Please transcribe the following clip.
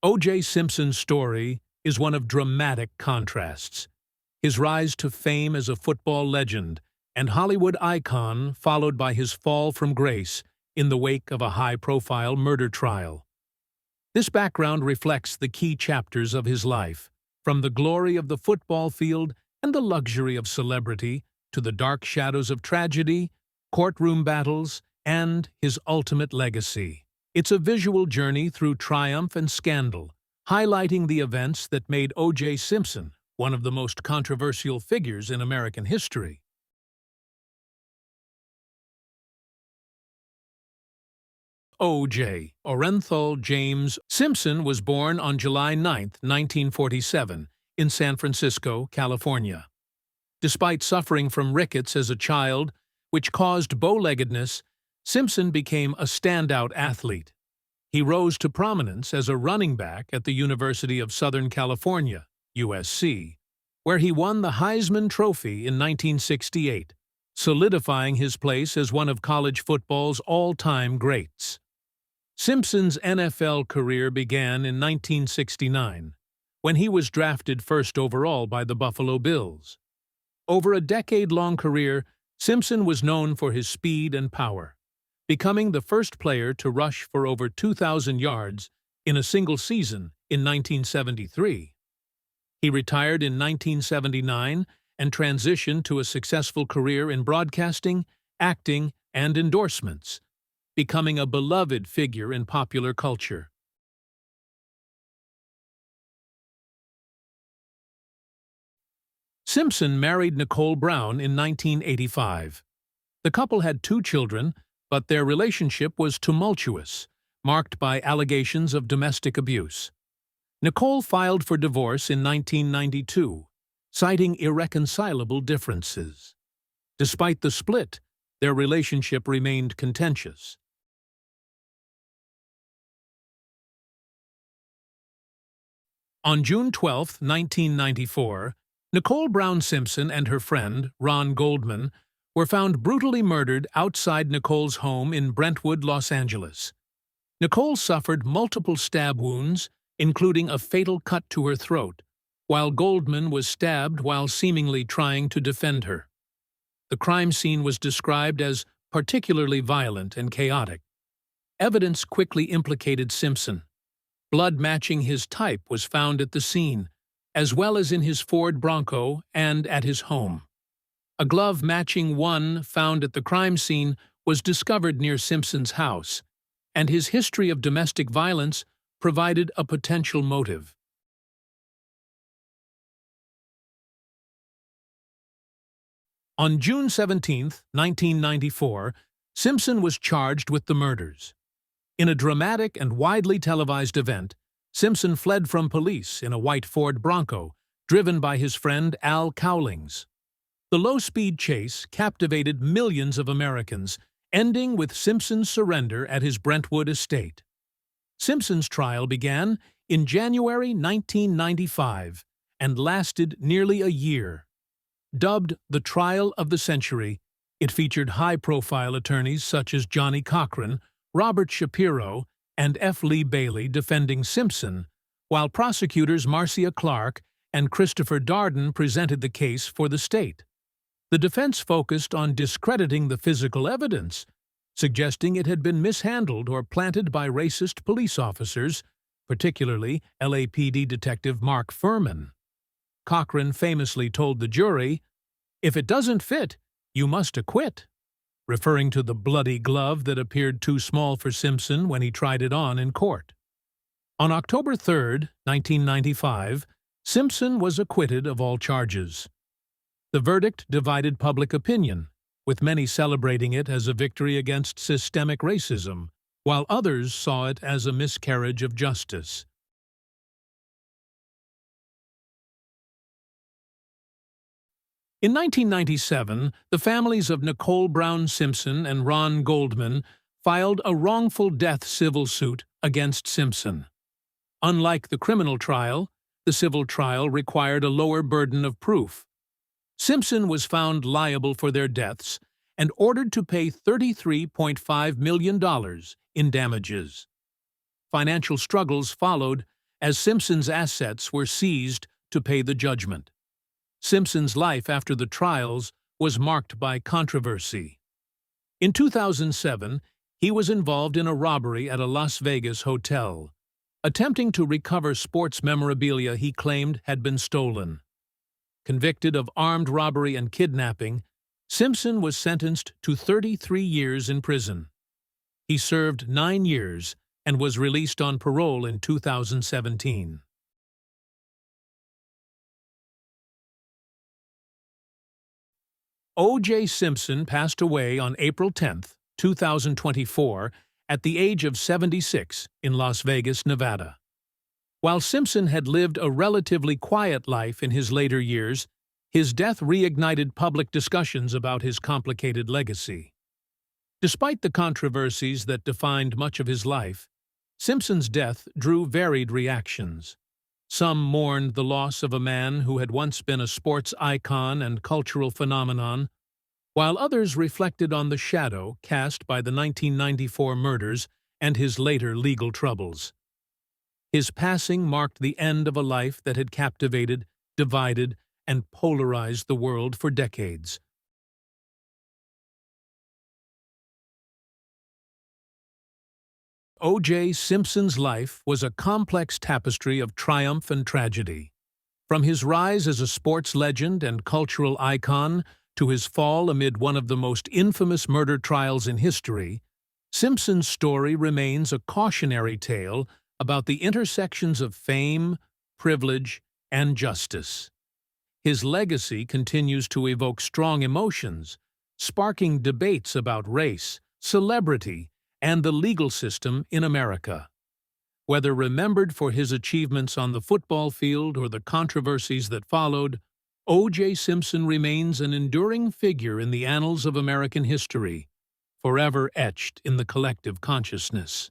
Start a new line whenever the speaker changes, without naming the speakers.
O.J. Simpson's story is one of dramatic contrasts. His rise to fame as a football legend and Hollywood icon followed by his fall from grace in the wake of a high-profile murder trial. This background reflects the key chapters of his life, from the glory of the football field and the luxury of celebrity to the dark shadows of tragedy, courtroom battles, and his ultimate legacy. It's a visual journey through triumph and scandal, highlighting the events that made O.J. Simpson one of the most controversial figures in American history. O.J. Orenthal James Simpson was born on July 9, 1947, in San Francisco, California. Despite suffering from rickets as a child, which caused bow-leggedness, Simpson became a standout athlete. He rose to prominence as a running back at the University of Southern California, USC, where he won the Heisman Trophy in 1968, solidifying his place as one of college football's all-time greats. Simpson's NFL career began in 1969, when he was drafted first overall by the Buffalo Bills. Over a decade-long career, Simpson was known for his speed and power, becoming the first player to rush for over 2,000 yards in a single season in 1973. He retired in 1979 and transitioned to a successful career in broadcasting, acting, and endorsements, becoming a beloved figure in popular culture. Simpson married Nicole Brown in 1985. The couple had 2 children, but their relationship was tumultuous, marked by allegations of domestic abuse. Nicole filed for divorce in 1992, citing irreconcilable differences. Despite the split, their relationship remained contentious. On June 12, 1994, Nicole Brown Simpson and her friend, Ron Goldman, were found brutally murdered outside Nicole's home in Brentwood, Los Angeles. Nicole suffered multiple stab wounds, including a fatal cut to her throat, while Goldman was stabbed while seemingly trying to defend her. The crime scene was described as particularly violent and chaotic. Evidence quickly implicated Simpson. Blood matching his type was found at the scene, as well as in his Ford Bronco and at his home. A glove matching one found at the crime scene was discovered near Simpson's house, and his history of domestic violence provided a potential motive. On June 17, 1994, Simpson was charged with the murders. In a dramatic and widely televised event, Simpson fled from police in a white Ford Bronco, driven by his friend Al Cowlings. The low-speed chase captivated millions of Americans, ending with Simpson's surrender at his Brentwood estate. Simpson's trial began in January 1995 and lasted nearly a year. Dubbed the trial of the century, it featured high-profile attorneys such as Johnny Cochran, Robert Shapiro, and F. Lee Bailey defending Simpson, while prosecutors Marcia Clark and Christopher Darden presented the case for the state. The defense focused on discrediting the physical evidence, suggesting it had been mishandled or planted by racist police officers, particularly LAPD Detective Mark Furman. Cochran famously told the jury, "If it doesn't fit, you must acquit," referring to the bloody glove that appeared too small for Simpson when he tried it on in court. On October 3, 1995, Simpson was acquitted of all charges. The verdict divided public opinion, with many celebrating it as a victory against systemic racism, while others saw it as a miscarriage of justice. In 1997, the families of Nicole Brown Simpson and Ron Goldman filed a wrongful death civil suit against Simpson. Unlike the criminal trial, the civil trial required a lower burden of proof. Simpson was found liable for their deaths and ordered to pay $33.5 million in damages. Financial struggles followed as Simpson's assets were seized to pay the judgment. Simpson's life after the trials was marked by controversy. In 2007, he was involved in a robbery at a Las Vegas hotel, attempting to recover sports memorabilia he claimed had been stolen. Convicted of armed robbery and kidnapping, Simpson was sentenced to 33 years in prison. He served 9 years and was released on parole in 2017. O.J. Simpson passed away on April 10, 2024, at the age of 76 in Las Vegas, Nevada. While Simpson had lived a relatively quiet life in his later years, his death reignited public discussions about his complicated legacy. Despite the controversies that defined much of his life, Simpson's death drew varied reactions. Some mourned the loss of a man who had once been a sports icon and cultural phenomenon, while others reflected on the shadow cast by the 1994 murders and his later legal troubles. His passing marked the end of a life that had captivated, divided, and polarized the world for decades. O.J. Simpson's life was a complex tapestry of triumph and tragedy. From his rise as a sports legend and cultural icon to his fall amid one of the most infamous murder trials in history, Simpson's story remains a cautionary tale about the intersections of fame, privilege, and justice. His legacy continues to evoke strong emotions, sparking debates about race, celebrity, and the legal system in America. Whether remembered for his achievements on the football field or the controversies that followed, O.J. Simpson remains an enduring figure in the annals of American history, forever etched in the collective consciousness.